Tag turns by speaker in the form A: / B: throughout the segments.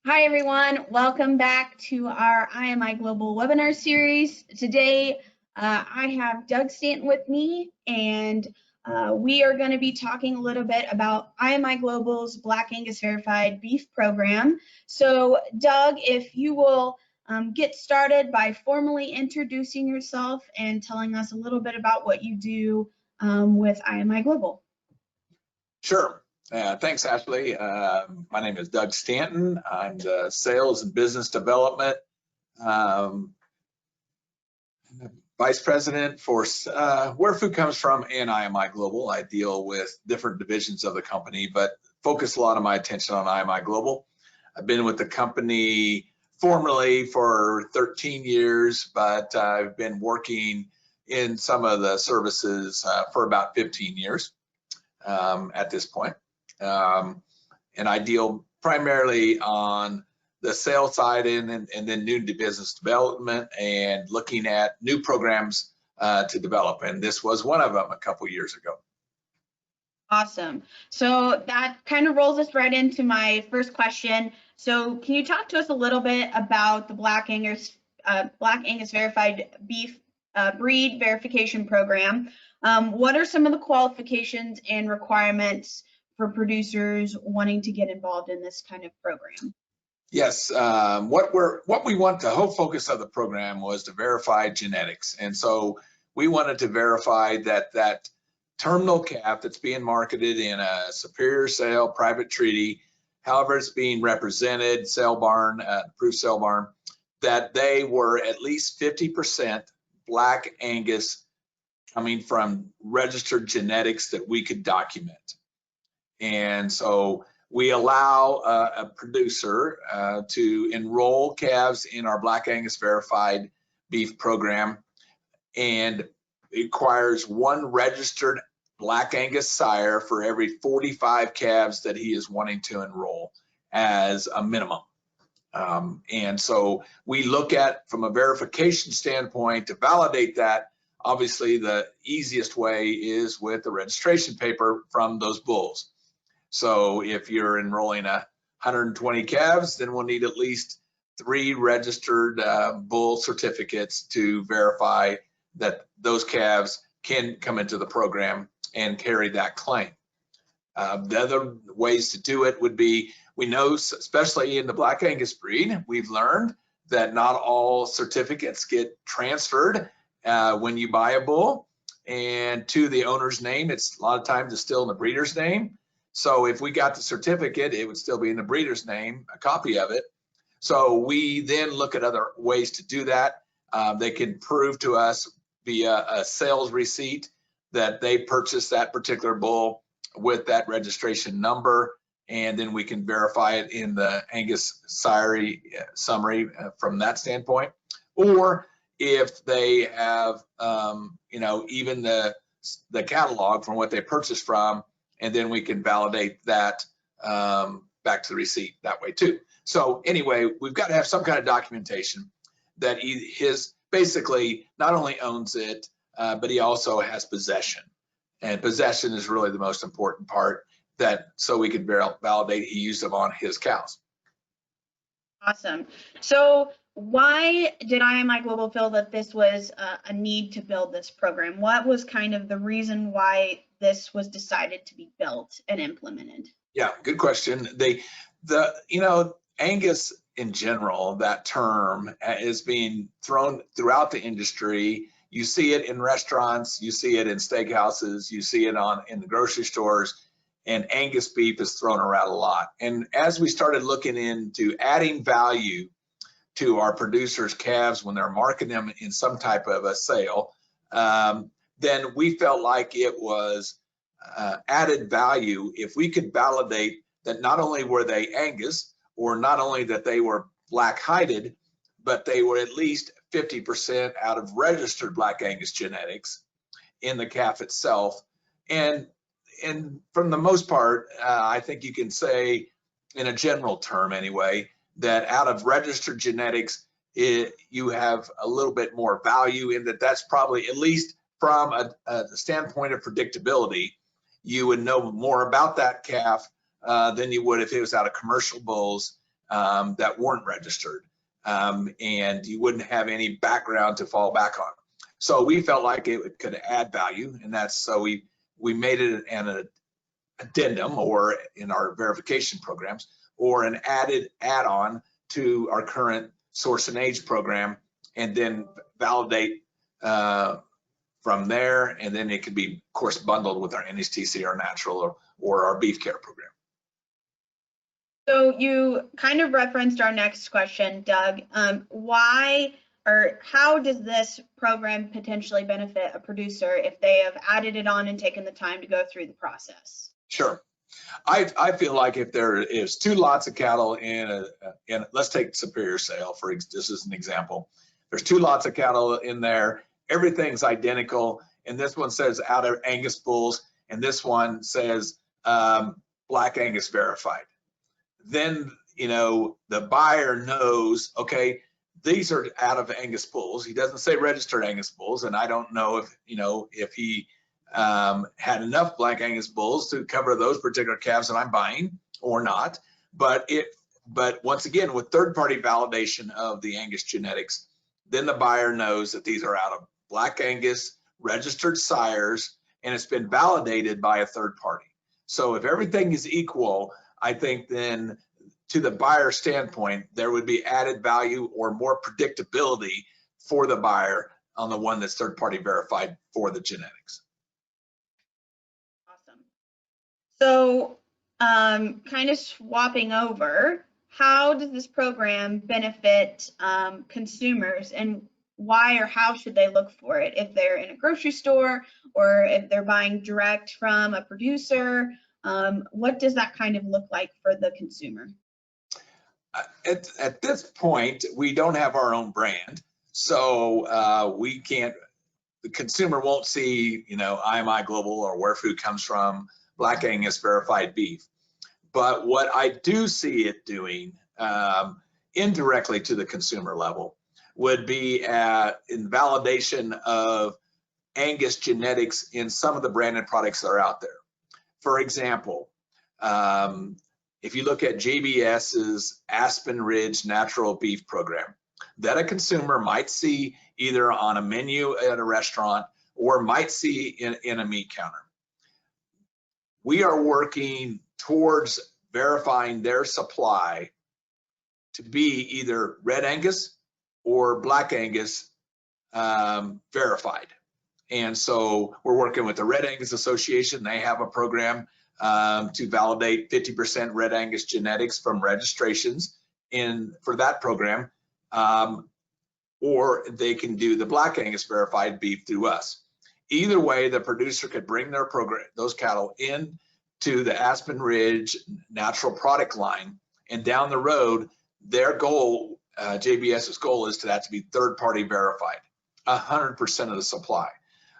A: Hi everyone, welcome back to our IMI Global webinar series. Today I have Doug Stanton with me, and we are going to be talking a little bit about IMI Global's Black Angus Verified Beef Program. So Doug, if you will get started by formally introducing yourself and telling us a little bit about what you do with IMI Global.
B: Sure. Thanks, Ashley. My name is Doug Stanton. I'm the Sales and Business Development Vice President for Where Food Comes From and IMI Global. I deal with different divisions of the company, but focus a lot of my attention on IMI Global. I've been with the company formally for 13 years, but I've been working in some of the services for about 15 years at this point. And I deal primarily on the sales side and then new to business development and looking at new programs to develop. And this was one of them a couple years ago.
A: Awesome. So that kind of rolls us right into my first question. So can you talk to us a little bit about the Black Angus Verified Beef Breed Verification Program? What are some of the qualifications and requirements for producers wanting to get involved in this kind of program?
B: Yes, what we want, the whole focus of the program was to verify genetics. And so we wanted to verify that terminal calf that's being marketed in a superior sale, private treaty, however it's being represented, sale barn, approved sale barn, that they were at least 50% Black Angus coming from registered genetics that we could document. And so we allow a producer to enroll calves in our Black Angus Verified Beef Program, and it requires one registered Black Angus sire for every 45 calves that he is wanting to enroll as a minimum. And so we look at, from a verification standpoint, to validate that. Obviously, the easiest way is with the registration paper from those bulls. So if you're enrolling 120 calves, then we'll need at least 3 registered bull certificates to verify that those calves can come into the program and carry that claim. The other ways to do it would be, we know, especially in the Black Angus breed, we've learned that not all certificates get transferred when you buy a bull and to the owner's name. It's a lot of times it's still in the breeder's name. So if we got the certificate, it would still be in the breeder's name, a copy of it. So we then look at other ways to do that. They can prove to us via a sales receipt that they purchased that particular bull with that registration number, and then we can verify it in the Angus sire summary from that standpoint. Or if they have, even the catalog from what they purchased from, and then we can validate that back to the receipt that way too. So anyway, we've got to have some kind of documentation that his basically not only owns it, but he also has possession. And possession is really the most important part, that so we can validate he used them on his cows.
A: Awesome. So why did IMI Global feel that this was a need to build this program? What was kind of the reason why this was decided to be built and implemented?
B: Yeah, good question. Angus in general, that term is being thrown throughout the industry. You see it in restaurants, you see it in steakhouses, you see it in the grocery stores, and Angus beef is thrown around a lot. And as we started looking into adding value to our producers' calves when they're marketing them in some type of a sale, then we felt like it was added value if we could validate that not only were they Angus, or not only that they were black-hided, but they were at least 50% out of registered Black Angus genetics in the calf itself. And from the most part, I think you can say, in a general term anyway, that out of registered genetics, you have a little bit more value in that. That's probably, at least from a standpoint of predictability, you would know more about that calf than you would if it was out of commercial bulls that weren't registered, and you wouldn't have any background to fall back on. So we felt like it could add value, and that's so we made it an addendum, or in our verification programs, or an add-on to our current source and age program, and then validate from there, and then it could be, of course, bundled with our NHTC, our natural, or our beef care program.
A: So you kind of referenced our next question, Doug. Why or how does this program potentially benefit a producer if they have added it on and taken the time to go through the process?
B: Sure. I feel like if there is 2 lots of cattle in let's take Superior Sale for this is an example. There's 2 lots of cattle in there. Everything's identical, and this one says out of Angus bulls, and this one says Black Angus verified. Then the buyer knows, okay, these are out of Angus bulls. He doesn't say registered Angus bulls, and I don't know if he had enough Black Angus bulls to cover those particular calves that I'm buying or not. But once again, with third-party validation of the Angus genetics, then the buyer knows that these are out of Black Angus registered sires, and it's been validated by a third party. So if everything is equal, I think then to the buyer standpoint, there would be added value or more predictability for the buyer on the one that's third party verified for the genetics.
A: Awesome. So kind of swapping over, how does this program benefit consumers, and why or how should they look for it if they're in a grocery store or if they're buying direct from a producer? What does that kind of look like for the consumer?
B: At this point, we don't have our own brand, so we can't. The consumer won't see, IMI Global or where food comes from, Black Angus verified beef. But what I do see it doing indirectly to the consumer level would be in validation of Angus genetics in some of the branded products that are out there. For example, if you look at JBS's Aspen Ridge Natural Beef Program, that a consumer might see either on a menu at a restaurant or might see in a meat counter. We are working towards verifying their supply to be either Red Angus or Black Angus verified. And so we're working with the Red Angus Association. They have a program to validate 50% Red Angus genetics from registrations for that program, or they can do the Black Angus verified beef through us. Either way, the producer could bring their program, those cattle in to the Aspen Ridge natural product line, and down the road, their goal, JBS's goal, is to that to be third-party verified, 100% of the supply.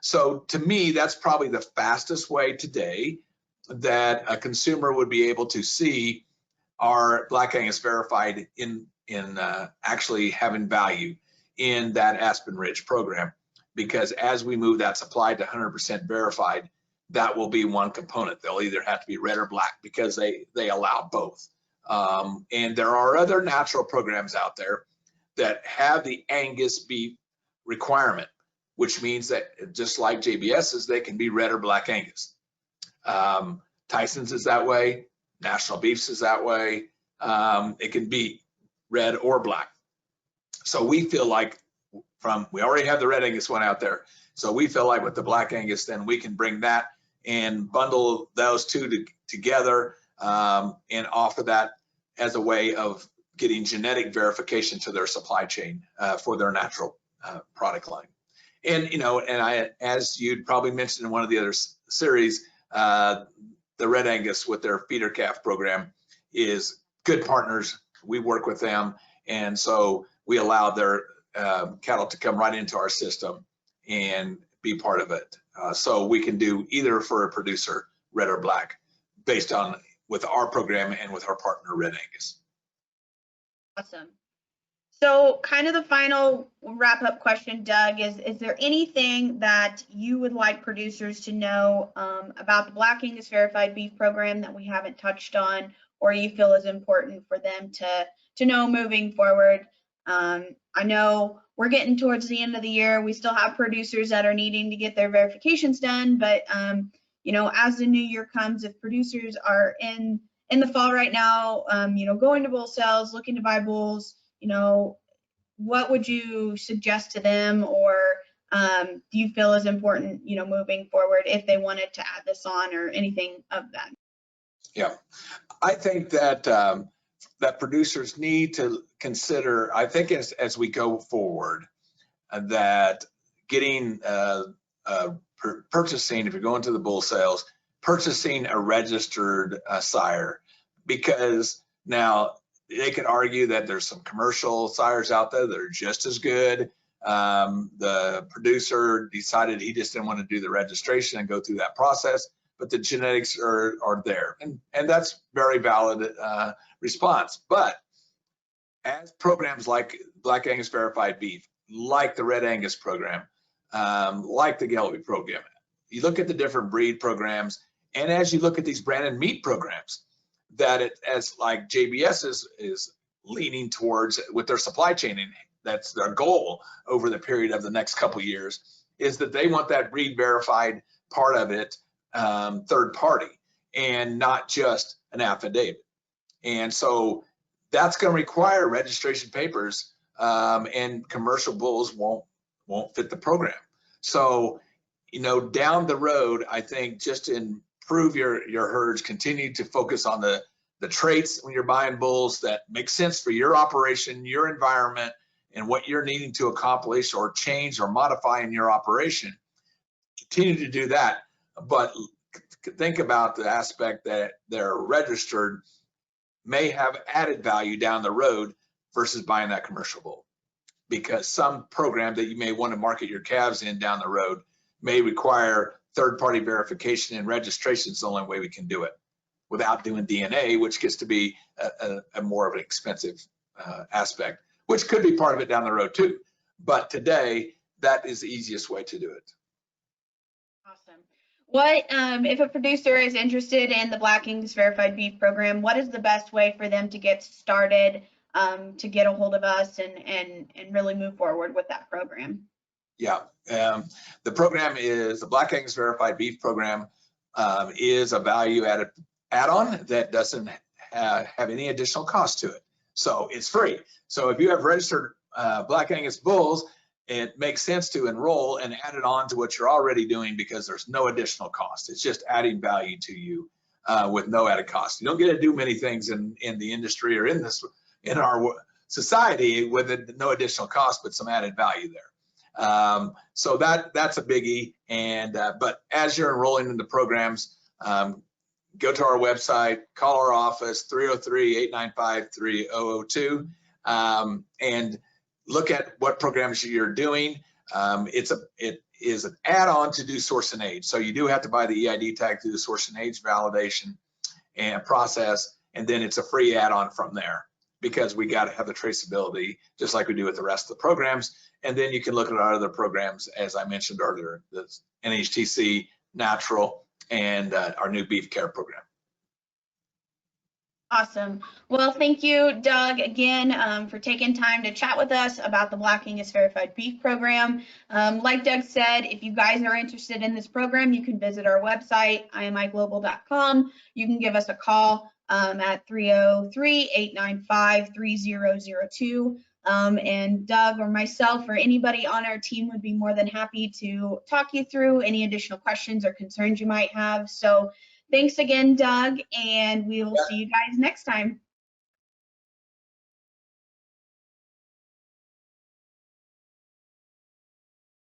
B: So to me, that's probably the fastest way today that a consumer would be able to see our Black Angus verified in actually having value in that Aspen Ridge program, because as we move that supply to 100% verified, that will be one component. They'll either have to be red or black because they allow both. And there are other natural programs out there that have the Angus beef requirement, which means that just like JBS's, they can be red or Black Angus. Tyson's is that way. National Beef's is that way. It can be red or black. So we feel like we already have the Red Angus one out there. So we feel like with the Black Angus, then we can bring that and bundle those two together and offer that as a way of getting genetic verification to their supply chain for their natural product line. And, as you'd probably mentioned in one of the other series, the Red Angus with their feeder calf program is good partners. We work with them, and so we allow their cattle to come right into our system and be part of it. So we can do either for a producer, red or black, based on with our program and with our partner, Red Angus.
A: Awesome. So kind of the final wrap-up question, Doug, is there anything that you would like producers to know about the Black Angus Verified Beef Program that we haven't touched on, or you feel is important for them to know moving forward. I know we're getting towards the end of the year. We still have producers that are needing to get their verifications done, but you know, as the new year comes, if producers are in the fall right now, you know, going to bull sales, looking to buy bulls, you know, what would you suggest to them, or do you feel is important, you know, moving forward if they wanted to add this on or anything of that?
B: Yeah, I think that that producers need to consider, I think as we go forward, that getting purchasing, if you're going to the bull sales, purchasing a registered sire, because now they could argue that there's some commercial sires out there that are just as good. The producer decided he just didn't want to do the registration and go through that process, but the genetics are there, and that's very valid response. But as programs like Black Angus Verified Beef, like the Red Angus program, like the Gelbvieh program, you look at the different breed programs, and as you look at these branded meat programs, that it, as like JBS is leaning towards with their supply chain, and that's their goal over the period of the next couple of years, is that they want that breed verified part of it third party and not just an affidavit. And so that's going to require registration papers, and commercial bulls won't fit the program. So, you know, down the road, I think just to improve your herds, continue to focus on the traits when you're buying bulls that make sense for your operation, your environment, and what you're needing to accomplish or change or modify in your operation. Continue to do that, but think about the aspect that they're registered may have added value down the road versus buying that commercial bull, because some program that you may want to market your calves in down the road may require third-party verification, and registration is the only way we can do it without doing DNA, which gets to be a more of an expensive aspect, which could be part of it down the road too. But today, that is the easiest way to do it.
A: Awesome. What, if a producer is interested in the Black Angus Verified Beef program, what is the best way for them to get started, to get a hold of us and really move forward with that program?
B: Yeah, the program is the Black Angus Verified Beef program, is a value-added add-on that doesn't have any additional cost to it. So it's free. So if you have registered Black Angus bulls, it makes sense to enroll and add it on to what you're already doing, because there's no additional cost. It's just adding value to you with no added cost. You don't get to do many things in the industry or in our society with no additional cost, but some added value there. So that's a biggie. And but as you're enrolling in the programs, go to our website, call our office, 303-895-3002, and look at what programs you're doing. It is an add-on to do source and age. So you do have to buy the EID tag through the source and age validation and process, and then it's a free add-on from there, because we got to have the traceability just like we do with the rest of the programs. And then you can look at our other programs, as I mentioned earlier, the NHTC, Natural, and our new Beef Care program.
A: Awesome. Well, thank you, Doug, again, for taking time to chat with us about the Black Angus Verified Beef program. Like Doug said, if you guys are interested in this program, you can visit our website, imiglobal.com. You can give us a call at 303-895-3002. And Doug or myself or anybody on our team would be more than happy to talk you through any additional questions or concerns you might have. So thanks again, Doug, and we will see you guys next time.